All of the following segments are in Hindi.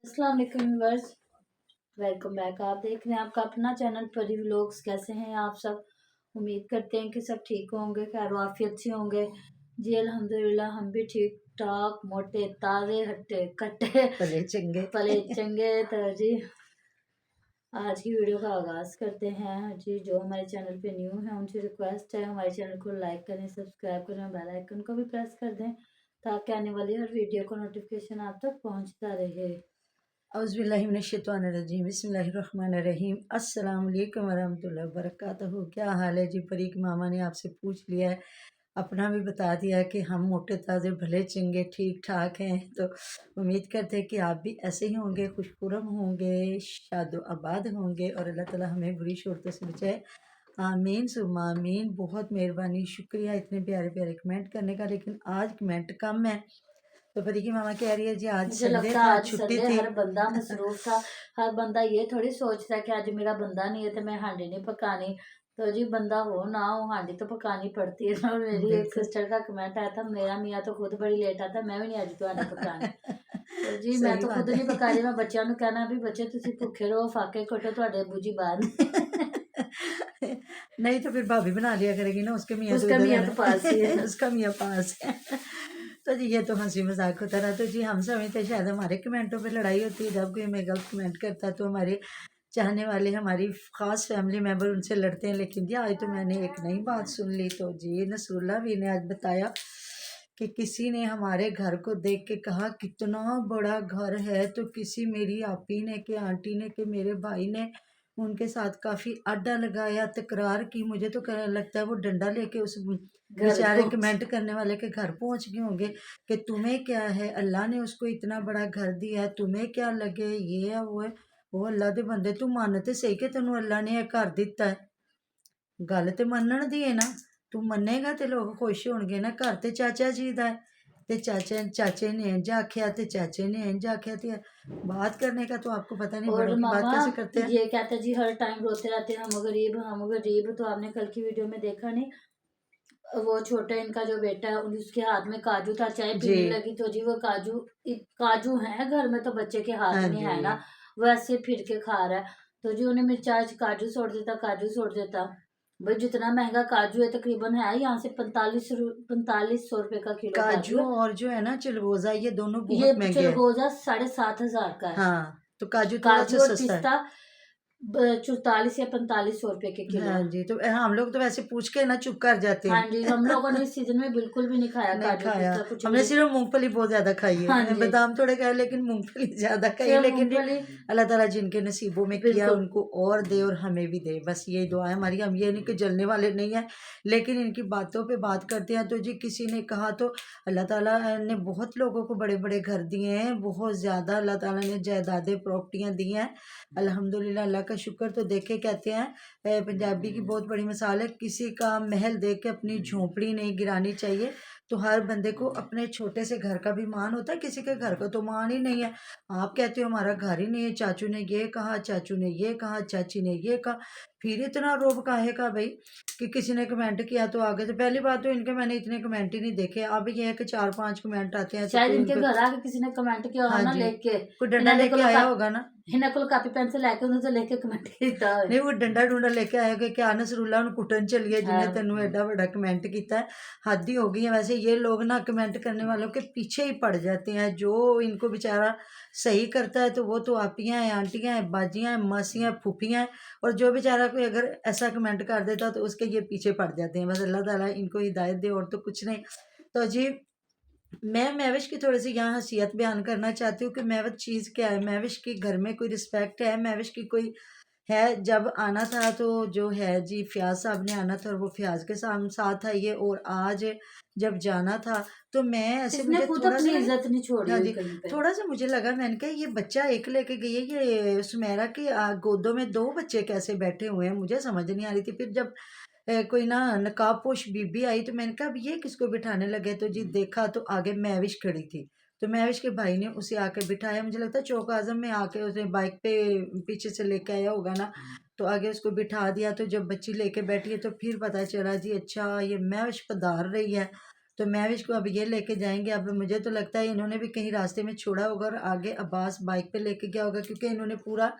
अस्सलाम वालेकुम व्यूअर्स, वेलकम बैक। आप देख रहे हैं आपका अपना चैनल परी व्लॉग्स। कैसे हैं आप सब? उम्मीद करते हैं कि सब ठीक होंगे, खैर वाफियत से होंगे। जी अल्हम्दुलिल्लाह हम भी ठीक ठाक, मोटे ताज़े हट्टे कट्टे भले चंगे पले चंगे। तो जी आज की वीडियो का आगाज़ करते हैं। जी जो हमारे चैनल पे न्यू है उनसे रिक्वेस्ट है हमारे चैनल को लाइक करें, सब्सक्राइब करें, बेल आइकन को भी प्रेस कर दें ताकि आने वाली हर वीडियो का नोटिफिकेशन आप तक पहुंचता रहे। औज़ुबिल्लाहिमिनश्शैतानिर्रजीम बिस्मिल्लाहिर्रहमानिर्रहीम अस्सलाम वालेकुम वरहमतुल्लाहि वबरकातुहू। क्या हाल है जी? परी की मामा ने आपसे पूछ लिया है, अपना भी बता दिया कि हम मोटे ताज़े भले चंगे ठीक ठाक हैं। तो उम्मीद करते हैं कि आप भी ऐसे ही होंगे, खुशखुरम होंगे, शादो आबाद होंगे और अल्लाह ताला हमें बुरी शोरतों से बचाए। आमीन सुम्मा आमीन। बहुत मेहरबानी, शुक्रिया इतने प्यारे प्यारे कमेंट करने का। लेकिन आज कमेंट कम है तो परी की मामा कह रही है जी आज मुझे संडे लगता है था, आज छुट्टी संडे, थी। हर बंदा मसरूफ था। हर बंदा ये थोड़ी सोचता है कि आज मेरा बंदा नहीं है तो मैं हांडी नहीं पकानी। तो जी बंदा हो ना हो हांडी तो पकानी पड़ती है। और मेरी एक बिल्कुल सिस्टर का कमेंट आया था, मेरा मियाँ तो खुद बड़ी लेट आता, मैं भी नहीं आज तो हांडी पकानी। तो जी मैं सही तो खुद बात नहीं पका है। रही, मैं बच्चों ਨੂੰ कहना भी बच्चे तुसी भुखे रहो, फाके कटो, ਤੁਹਾਡੇ अबू जी बाहर नहीं तो फिर भाभी बना लिया करेगी ना, उसके मियाँ तो उसका इधर है मियाँ तो पास ही ना। है। उसका मियाँ पास है। तो जी ये तो हंसी मजाक होता रहा। तो जी हम समझते शायद हमारे कमेंटों पे लड़ाई होती है, जब कोई हमें गलत कमेंट करता है तो हमारे चाहने वाले, हमारी खास फैमिली मेम्बर उनसे लड़ते हैं। लेकिन जी आज तो मैंने एक नई बात सुन ली। तो जी नसरुल्ला भी ने आज बताया कि किसी ने हमारे घर को देख के कहा कितना बड़ा घर है। तो किसी मेरी आपी ने कि आंटी ने कि मेरे भाई ने उनके साथ काफ़ी अड्डा लगाया, तकरार की। मुझे तो लगता है वो डंडा लेके उस घर बेचारे पहुंच कमेंट करने वाले के घर पहुंच गए होंगे कि तुम्हें क्या है, अल्लाह ने उसको इतना बड़ा घर दिया है, तुम्हें क्या लगे, ये है वो है। वो अल्लाह दे बंदे तू मन ते सही कि तेन अल्लाह ने यह घर दिता है। गल ते मनण दी है ना, तू मनेगा तो लोग खुश होणगे ना। घर ते चाचा जी दा है ते चाचे ने इंज आख्या ते चाचे ने इंज आख्या। ते बात करने का तो आपको पता नहीं और बड़ों की बात मामा कैसे करते हैं। ये कहते हैं जी हर टाइम रोते रहते हैं, हम गरीब हम गरीब। तो आपने कल की वीडियो में देखा नहीं, वो छोटा इनका जो बेटा है उसके हाथ में काजू था, चाय जी पीने लगी तो जी वो काजू काजू है घर में तो बच्चे के हाथ हाँ में जी। है ना, वो ऐसे फिर के खा रहा है। तो जी उन्हें मिर्चा काजू छोड़ देता, काजू छोड़ देता। भाई जितना महंगा काजू है, तकरीबन है यहाँ से 4500 रुपए का किलो काजू काजू है। और जो है ना चिलगोजा, ये दोनों ये बहुत महंगे हैं। चिलगोजा 7,500 का है। हाँ तो काजू थोड़ा सा काजू और सस्ता है। पिस्ता 44 या 45 सौ रुपए के किलो हाँ है। जी। तो हम लोग तो वैसे पूछ के ना चुप कर जाते हाँ हैं। जी, हम लोगों ने इस सीजन में बिल्कुल भी नहीं खाया नहीं काजू खाया। पिस्ता कुछ हमने भी। सिर्फ मूंगफली बहुत ज्यादा खाई हाँ है, जी, बादाम थोड़े खाए लेकिन मूंगफली ज्यादा खाई है। सिर्फ लेकिन जी मूंगफली। अल्लाह ताला जिनके नसीबों में किया बिल्कुल उनको और दे और हमें भी दे, बस ये दुआ है हमारी। हम ये नहीं कि जलने वाले नहीं है, लेकिन इनकी बातों पे बात करते हैं। तो जी किसी ने कहा तो अल्लाह ताला ने बहुत लोगों को बड़े बड़े घर दिए हैं, बहुत ज्यादा अल्लाह ताला ने जायदादें प्रॉपर्टियां दी हैं। अल्हम्दुलिल्लाह, अल्लाह का शुक्र। तो देखे कहते हैं पंजाबी की बहुत बड़ी मिसाल है, किसी का महल देख के अपनी झोंपड़ी नहीं गिरानी चाहिए। तो हर बंदे को अपने छोटे से घर का भी मान होता है, किसी के घर का तो मान ही नहीं है। आप कहते हो हमारा घर ही नहीं है, चाचू ने ये कहा, चाचू ने ये कहा, चाची ने ये कहा। फिर इतना रोब काहे का भाई कि किसी ने कमेंट किया तो आगे। तो पहली बात तो इनके मैंने इतने कमेंट ही नहीं देखे। अब ये है कि 4-5 कमेंट आते हैं तो शायद कोई इनके उनको। घर आके किसी ने कमेंट किया होगा हाँ ना, जी, लिख के कोई डंडा इन्होंने लेके कोल आया होगा ना। इन्हें कोल कापी पेंसिल लेके उन्हें तो लिख के कमेंट किया होए। नहीं वो डंडा डूंडा लेके आया कि क्या नसरुल्ला उन्हें कुटन चलिए जिन्हें हाँ, तेनों एडा बड़ा कमेंट किया है। हद ही हो गई है। वैसे ये लोग ना कमेंट करने वालों के पीछे ही पड़ जाते हैं। जो इनको बेचारा सही करता है तो वो तो आपियाँ हैं, आंटियाँ हैं, बाजियाँ हैं, मासियाँ हैं, फूफियाँ हैं। और जो बेचारा कोई अगर ऐसा कमेंट कर देता तो उसके ये पीछे पड़ जाते हैं। बस अल्लाह ताला इनको हिदायत दे और तो कुछ नहीं। तो जी मैं मैविश की थोड़ी सी यहाँ हसीयत बयान करना चाहती हूँ कि मैविश चीज़ क्या है। मैविश की घर में कोई रिस्पेक्ट है, मैविश की कोई है। जब आना था तो जो है जी फयाज साहब ने आना था और वो फयाज के साथ आई है। और आज जब जाना था तो मैं ऐसे इसने मुझे खुद थोड़ा सा अपनी ना, इज्जत नहीं छोड़ी हाँ हुई जी, कहीं पे। थोड़ा सा मुझे लगा। मैंने कहा ये बच्चा एक लेके गई है, ये सुमेरा के गोदों में 2 बच्चे कैसे बैठे हुए हैं, मुझे समझ नहीं आ रही थी। फिर जब कोई ना नकाबपोश बीबी आई तो मैंने कहा अब ये किसको बिठाने लगे। तो जी देखा तो आगे महविश खड़ी थी। तो महविश के भाई ने उसे आके बिठाया। मुझे लगता है चौक आजम में आके उसने बाइक पे पीछे से लेके आया होगा ना। तो आगे उसको बिठा दिया। तो जब बच्ची लेके बैठी है तो फिर पता चला जी अच्छा ये महविश पधार रही है। तो मैं भी इसको अब ये लेके जाएंगे। अब मुझे तो लगता है इन्होंने भी कहीं रास्ते में छोड़ा होगा और आगे अब्बास बाइक पे लेके गया होगा, क्योंकि इन्होंने पूरा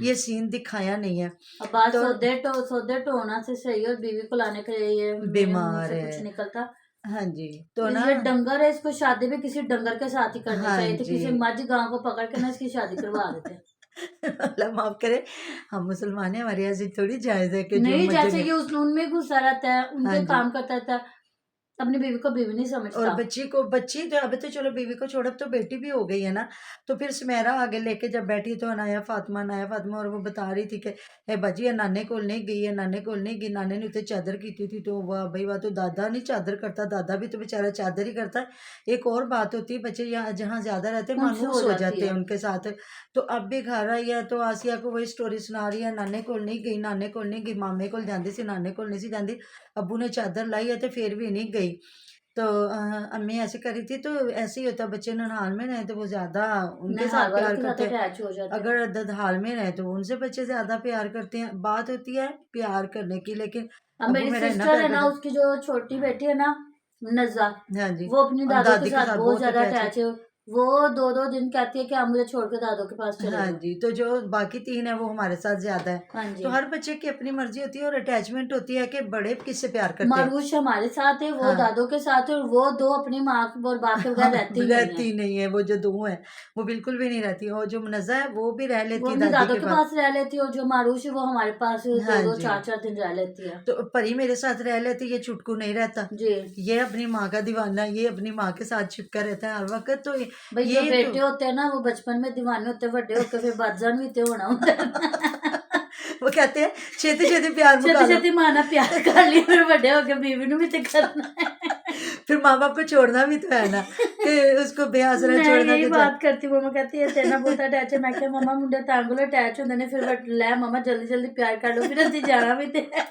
ये सीन दिखाया नहीं है। अब्बास तो सौदे टोना से सही और बीवी को लाने के लिए ये मेरे मुंह बीमार से है। कुछ निकलता। हाँ जी, तो ना ये डंगर है, इसको शादी भी किसी डंगर के साथ ही करनी हाँ चाहिए थी, जी किसी मझ गांव को पकड़ के ना इसकी शादी करवा देते। अल्लाह माफ करे, हम मुसलमान हैं, हमारी ऐसी थोड़ी जायज है कि जो नहीं, मजे जैसे में। ये उनमें घुसा रहता है, हाँ उनके जी, काम करता रहता है, अपनी बीवी को बीवी नहीं और समझता। बच्ची तो अभी तो चलो बीवी को छोड़, अब तो बेटी भी हो गई है ना। तो फिर सुमेरा आगे लेके जब बैठी तो अनाया फातिमा और वो बता रही थी कि ए बाजी ये नाने कोल नहीं गई है, नाने कोल नहीं गई, नाने ने उत्ते चादर की थी। तो वाह भाई वाह, तो दादा नहीं चादर करता, दादा भी तो बेचारा चादर ही करता है। एक और बात होती है, बच्चे यहाँ जहाँ ज्यादा रहते हैं उनसे मानूस हो हो जाती जाते हैं है। उनके साथ। तो अब भी घर आई है तो आसिया को वही स्टोरी सुना रही है, नाने कोल नहीं गई, नाने कोल नहीं गई, मामे कोल जाती सी, नाने कोल नहीं सी जाती, अबू ने चादर लाई है तो फिर भी नहीं गई। तो अम्मी ऐसे करी थी। तो ऐसे ही होता है, बच्चे ननिहाल में रहे तो वो ज्यादा उनके साथ नहाल वालों प्यार के साथ करते हैं, अटैच हो जाते हैं। अगर ददहाल में रहे तो उनसे बच्चे ज्यादा प्यार करते हैं। बात होती है प्यार करने की, लेकिन अब अबू मेरी मेरा इतना सिस्टर प्यार है ना, करता उसकी जो छोटी बेटी है ना, नज़ा, है। हाँ जी, वो अपनी और दादों के दादी के साथ साथ बहुत बहुत ज्यादा अटैच है। अटैच है। वो 2-2 दिन कहती है कि आप मुझे छोड़ के दादों के पास चले हाँ जाओ। जी, तो जो बाकी तीन है वो हमारे साथ ज्यादा है। हाँ तो जी। हर बच्चे की अपनी मर्जी होती है और अटैचमेंट होती है कि बड़े किससे प्यार करते हैं। मारूश हमारे साथ है, वो हाँ दादों के साथ है, और वो दो अपनी माँ और बाप के हाँ, बगैर रहती ही नहीं है। रहती नहीं है, वो जो दो है वो बिल्कुल भी नहीं रहती। और जो मुनज़्ज़ा है वो भी रह वो लेती है अपनी दादी दादों के के पास। पास रह लेती है, और जो मारूश है वो हमारे पास हाँ 2-2 जी, 4-4 दिन रह लेती है। तो परी मेरे साथ रह लेती, ये चुटकू नहीं रहता। जी। ये अपनी माँ का दीवाना, ये अपनी माँ के साथ चिपका रहता है हर वक्त। तो भाई जो ये तो बेटे होते हैं ना, वो बचपन में दीवाने होते हैं, बड़े होकर फिर बदजान भी ते होना होता है। वो कहते हैं छेती छेती प्यार छेती मुका लो। छेती माना प्यार कर लिया, फिर बड़े होकर बीवी ਨੂੰ भी तो करना है। फिर माँ बाप को छोड़ना भी तो है ना, कि उसको बेआसरा मैं छोड़ना यही तो बात करती हूँ, मम्मा कहती है तेरे ना बहुत अटैच है। मैं क्या मम्मा मुंडे तांगों अटैच होंगे ने, फिर लै मम्मा जल्दी जल्दी प्यार कर लो, फिर असं जाना भी ते है।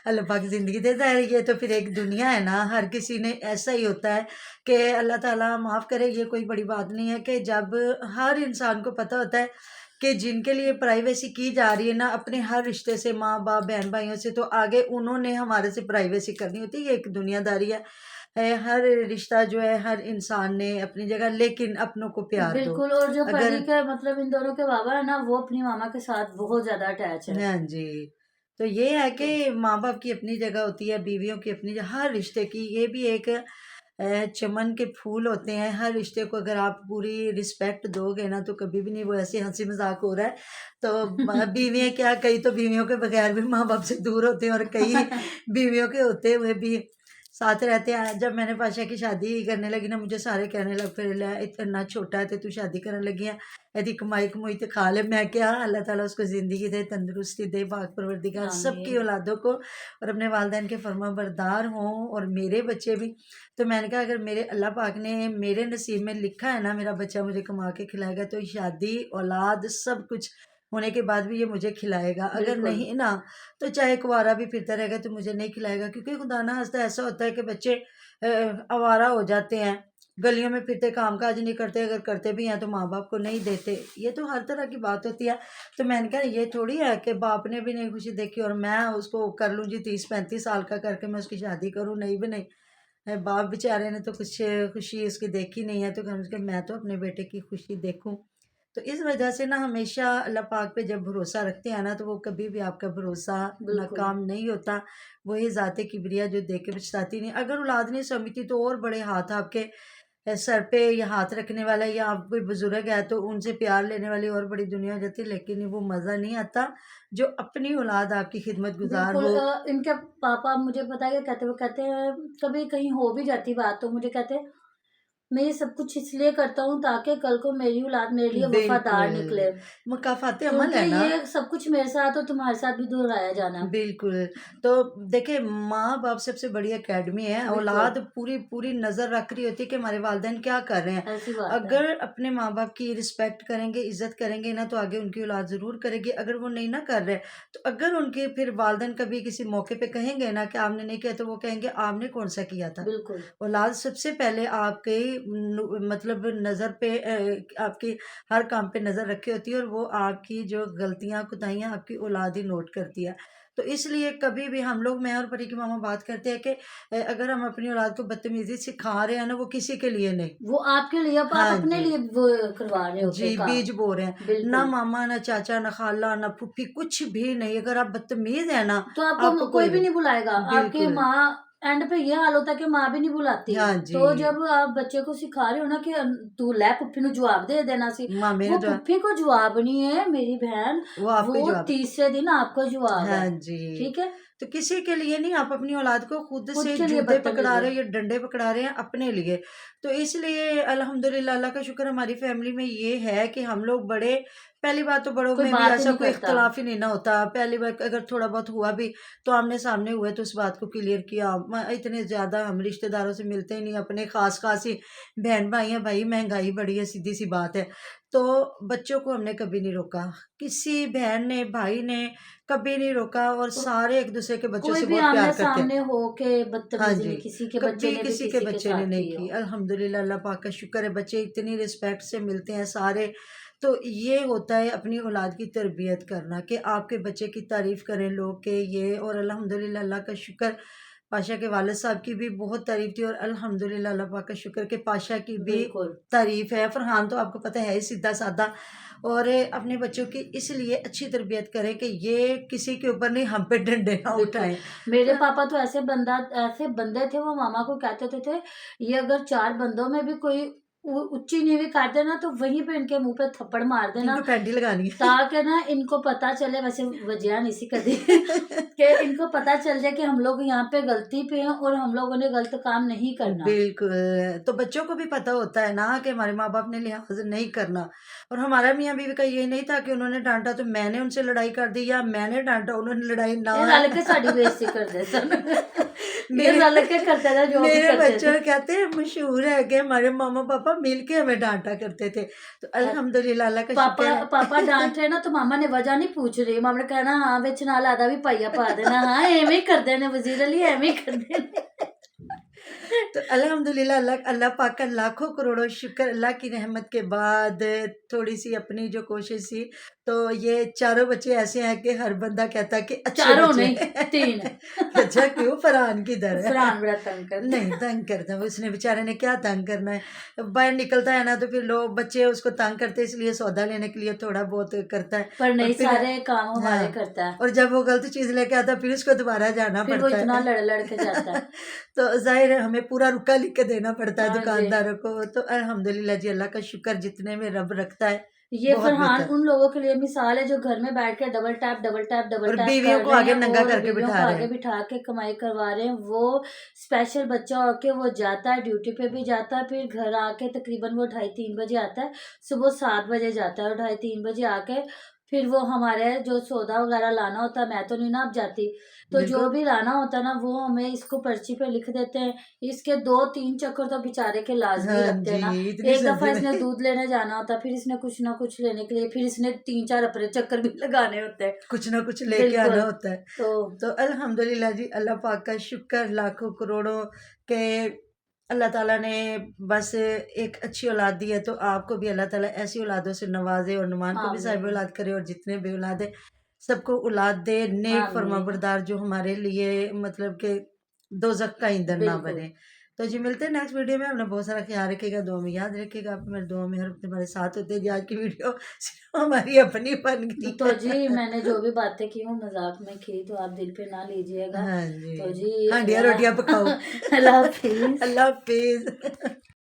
अल्लाह पाक जिंदगी देता है। ये तो फिर एक दुनिया है ना, हर किसी ने ऐसा ही होता है कि अल्लाह ताला माफ़ करे। ये कोई बड़ी बात नहीं है कि जब हर इंसान को पता होता है कि जिनके लिए प्राइवेसी की जा रही है ना अपने हर रिश्ते से, माँ बाप बहन भाइयों से, तो आगे उन्होंने हमारे से प्राइवेसी करनी होती है। ये एक दुनियादारी है। हर रिश्ता जो है हर इंसान ने अपनी जगह, लेकिन अपनों को प्यार दो। बिल्कुल। और जो अगर परी के मतलब इन दोनों के बाबा है ना, वो अपनी मामा के साथ बहुत ज्यादा अटैच है। हाँ जी, तो ये है तो कि माँ बाप की अपनी जगह होती है, बीवियों की अपनी जगह, हर रिश्ते की। ये भी एक चमन के फूल होते हैं। हर रिश्ते को अगर आप पूरी रिस्पेक्ट दोगे ना तो कभी भी नहीं वो ऐसे हंसी मजाक हो रहा है। तो बीवियाँ क्या, कई तो बीवियों के बगैर भी माँ बाप से दूर होते हैं और कई बीवियों के होते हुए भी साथ रहते हैं। जब मैंने पाशा की शादी करने लगी ना, मुझे सारे कहने लग फिर ले इतना छोटा है तो तू शादी करने लगी है, यदि कमाई कमुई तो खा ले। मैं क्या, अल्लाह ताला उसको ज़िंदगी दे, तंदुरुस्ती दे, पाक परवरदिगार सबकी आमीन। औलादों को, और अपने वालिदैन के फरमाबरदार हों और मेरे बच्चे भी। तो मैंने कहा अगर मेरे अल्लाह पाक ने मेरे नसीब में लिखा है ना मेरा बच्चा मुझे कमा के खिलाएगा, तो शादी औलाद सब कुछ होने के बाद भी ये मुझे खिलाएगा। अगर बिल्कुल। नहीं ना तो चाहे कुंवारा भी फिरता रहेगा तो मुझे नहीं खिलाएगा। क्योंकि खुदा ना हंसता ऐसा होता है कि बच्चे आवारा हो जाते हैं, गलियों में फिरते, काम काज नहीं करते, अगर करते भी हैं तो माँ बाप को नहीं देते। ये तो हर तरह की बात होती है। तो मैंने कहा ये थोड़ी है कि बाप ने भी नहीं खुशी देखी और मैं उसको कर लूँ जी 30-35 साल का करके मैं उसकी शादी करूँ, नहीं भी नहीं। बाप बेचारे ने तो कुछ खुशी उसकी देखी नहीं है, तो कम से कम मैं तो अपने बेटे की खुशी देखूं। तो इस वजह से ना हमेशा अल्लाह पाक पे जब भरोसा रखते हैं ना तो वो कभी भी आपका भरोसा बिल्कुल। नाकाम नहीं होता। वही ज़ाते किबरिया जो दे के पछताती नहीं। अगर औलाद नहीं समझती तो और बड़े हाथ आपके सर पे या हाथ रखने वाला, या आप कोई बुजुर्ग है तो उनसे प्यार लेने वाली और बड़ी दुनिया हो जाती है। लेकिन वो मज़ा नहीं आता जो अपनी औलाद आपकी खिदमत गुजार बिल्कुल। हो। इनके पापा मुझे पता है क्या कहते, वो कहते हैं कभी कहीं हो भी जाती बात तो मुझे कहते हैं मैं ये सब कुछ इसलिए करता हूँ ताकि कल को मेरी औलाद मेरे लिए बिल्कुल, वफादार निकले, मुकाफ़ाते अमल क्योंकि है ना। ये सब कुछ मेरे साथ और तुम्हारे साथ भी दोहराया जाना। बिल्कुल, तो देखिए माँ-बाप सबसे बड़ी अकेडमी है। बिल्कुल। औलाद पूरी नज़र रख रही होती है कि हमारे वालिदैन क्या कर रहे हैं। ऐसी बात है। अगर अपने माँ-बाप की रिस्पेक्ट करेंगे, इज़्ज़त करेंगे ना तो आगे उनकी औलाद ज़रूर करेगी। अगर वो नहीं ना कर रहे, तो अगर उनके फिर वालिदैन कभी किसी मौके पे कहेंगे ना कि आपने नहीं किया, तो वो कहेंगे आपने कौन-सा किया था। बिल्कुल। औलाद सबसे पहले आपके मतलब नज़र पे आपकी हर काम पे नज़र रखी होती है, और वो आपकी जो गलतियाँ कोताहियाँ आपकी औलाद ही नोट करती है। तो इसलिए कभी भी हम लोग, मैं और परी की मामा बात करते हैं कि अगर हम अपनी औलाद को बदतमीजी सिखा रहे हैं ना, वो किसी के लिए नहीं। वो आपके लिए, अब आप हाँ अपने जी। लिए वो करवा रहे होते जी, काम। बीज बो रहे हैं। ना बिल्कुल। मामा, ना चाचा, ना खाला, ना फूफी, कुछ भी नहीं। अगर आप बदतमीज हैं ना, तो आपको आपको कोई कोई भी नहीं बुलाएगा। नहीं। आपके बिल्कुल। माँ, एंड पे ये हाल होता है कि माँ भी नहीं बुलाती। हाँ जी। तो जब आप बच्चे को सिखा रहे हो ना कि तू लै पुप्पी नु जवाब दे देना सी, मामे ने वो जो, पुप्पी को जवाब नहीं है मेरी बहन, वो आपको ही वो जवाब। तीसरे दिन आपको जवाब है। हाँ जी। ठीक है? तो किसी के लिए नहीं, आप अपनी औलाद को खुद खुद से के लिए जूते बदतमीज पकड़ा हो। रहे हो या डंडे पकड़ा रहे हैं अपने लिए। तो इसलिए अल्हम्दुलिल्लाह, अल्लाह का शुक्र, हमारी फैमिली में ये है कि हम लोग बड़े, पहली बात तो बड़ों कोई में भी बात ही ऐसा नहीं कोई करता। इख्तलाफ ही नहीं ना होता। पहली बार अगर थोड़ा बहुत हुआ भी तो आमने सामने हुए तो उस बात को क्लियर किया। इतने ज़्यादा हम रिश्तेदारों से मिलते ही नहीं, अपने खास खास ही बहन भाई हैं। भाई महंगाई बड़ी है, सीधी सी बात है। तो बच्चों को हमने कभी नहीं रोका, किसी बहन ने, भाई ने कभी नहीं रोका, और तो सारे एक दूसरे के बच्चों कोई से भी बहुत प्यार आमने करते हैं। सामने हो के हाँ बदतमीजी जी, नहीं, किसी के बच्चे कभी ने भी किसी के किसी के बच्चे ने साथ नहीं की की। हो। अल्हम्दुलिल्लाह, अल्लाह पाक का शुक्र है, बच्चे इतनी रिस्पेक्ट से मिलते हैं सारे। तो ये होता है अपनी औलाद की तरबियत करना, कि आपके बच्चे की तारीफ़ करें लोग, कि ये। और अल्हम्दुलिल्लाह, अल्लाह का शुक्र, पाशा के वालिद साहब की भी बहुत तारीफ़ थी, और अल्हम्दुलिल्लाह, अल्लाह पाक का शुक्र कि पाशा की भी बिल्कुल। तारीफ़ है। फरहान तो आपको पता है ही सीधा-साधा, और अपने बच्चों की इसलिए अच्छी तरबियत करें कि ये किसी के ऊपर नहीं, हम पे डंडे ना बिल्कुल। उठाएँ। मेरे तो पापा तो ऐसे बंदे थे, वो मामा को कहते थे, ये अगर 4 बंदों में भी कोई ऊँची नीवी कर दे ना, तो वहीं पे इनके मुँह पे थप्पड़ मार देना, इनको पैंटी लगानी है। ताकि ना इनको पता चले, वैसे वजह नहीं सी कदी कि इनको पता चल जाए कि हम लोग यहाँ पे गलती पे हैं और हम लोगों ने गलत काम नहीं करना। बिल्कुल, तो बच्चों को भी पता होता है ना कि हमारे माँ-बाप ने लिहाज़ नहीं करना। और हमारा मियाँ-बीवी का ये नहीं था कि उन्होंने डाँटा तो मैंने उनसे लड़ाई कर दी, या मैंने डाँटा उन्होंने लड़ाई ना। ये रल के साडी बेइज्जती करदे सन। ये मेरे रल के करते थे जो भी मेरे करते थे। बच्चे कहते हैं, मशहूर है कि हमारे मामा-पापा मिलके हमें डाँटा करते थे। तो अल्हम्दुलिल्लाह, अल्लाह का पापा शुक्र है। पापा डांट रहे ना, तो मामा ने वजह नहीं पूछ रही, मामा ने कहना हाँ विच नाल आधा भी पाइया पा देना, हाँ एवें ही करदे ने वजीर अली, एवें ही करदे ने। तो अल्हम्दुलिल्लाह, अल्लाह अल्लाह पाक का लाखों करोड़ों शुक्र, अल्लाह की रहमत के बाद थोड़ी-सी अपनी जो कोशिश थी, तो ये चारों बच्चे ऐसे हैं कि हर बंदा कहता है कि अच्छे चारों बच्चे नहीं, हैं। 3 अच्छा, क्यों? फरहान किधर है? फरहान बड़ा तंग करता नहीं, है। तंग करता है, उसने बेचारे ने क्या तंग करना है? बाहर निकलता है ना, तो फिर लोग, बच्चे उसको तंग करते हैं, इसलिए सौदा लेने के लिए थोड़ा बहुत करता है। पर और नहीं, फिर सारे काम हमारे हाँ, करता है। और जब वो गलत चीज़ लेके आता है, फिर उसको दोबारा जाना फिर वो पड़ता इतना है। लड़-लड़ के जाता है। तो ज़ाहिर है हमें पूरा रुका लिख के देना पड़ता है हाँ जी। दुकानदारों को। तो अल्हम्दुलिल्लाह जी, अल्लाह का शुक्र, जितने में रब रखता है, ये बहुत फरहान बेहतर। उन लोगों के लिए मिसाल है जो घर में बैठ के double tap, double tap, double और टैप बीवियों कर को रहे आगे हैं नंगा और करके बीवियों बिठा को रहे आगे हैं। बिठा के कमाई करवा रहे हैं। वो स्पेशल बच्चा होके वो जाता है, ड्यूटी पे भी जाता है, फिर घर आके तकरीबन वो 2:30-3 बजे आता है। सुबह 7 बजे जाता है और 2:30-3 बजे आके फिर वो हमारे जो सौदा वगैरह लाना होता है, मैं तो नहीं ना अब जाती, तो जो बिल्कुल। भी लाना होता है ना, वो हमें इसको पर्ची पे लिख देते हैं। इसके 2-3 चक्कर तो बेचारे के लाज़मी हाँ लगते हैं जी, ना। इतनी एक दफ़ा सर्दी में। इसने दूध लेने जाना होता है, फिर इसने कुछ ना कुछ लेने के लिए, फिर इसने 3-4 अपने चक्कर भी लगाने होते हैं। कुछ ना कुछ लेके आना बिल्कुल। होता है। तो तो अल्हम्दुलिल्लाह जी, अल्लाह पाक का शुक्र लाखों करोड़ों के, अल्लाह ताला ने बस एक अच्छी औलाद दी है, तो आपको भी अल्लाह ताला ऐसी औलादों से नवाज़े, और नुमान को भी साहिब आमीन, औलाद करे, और जितने भी औलाद है सबको औलाद दे, नेक आमीन। फरमाबरदार, जो हमारे लिए मतलब कि दोज़ख का ईंधन ना बिल्कुल। बने। तो जी, मिलते हैं नेक्स्ट वीडियो में। अपना बहुत सारा ख्याल रखिएगा, दुआ में याद रखिएगा। आप मेरी दुआ में हर वक़्त हमारे साथ होते हैं। जी, आज की वीडियो सिर्फ़ हमारी अपनी बन गई तो जी, है। मैंने जो भी बातें की वो मज़ाक में की, तो आप दिल पे ना लीजिएगा। हाँ तो जी, जी हांडिया रोटियाँ पकाओ। अल्लाह हाफ़िज़। अल्लाह हाफ़िज़।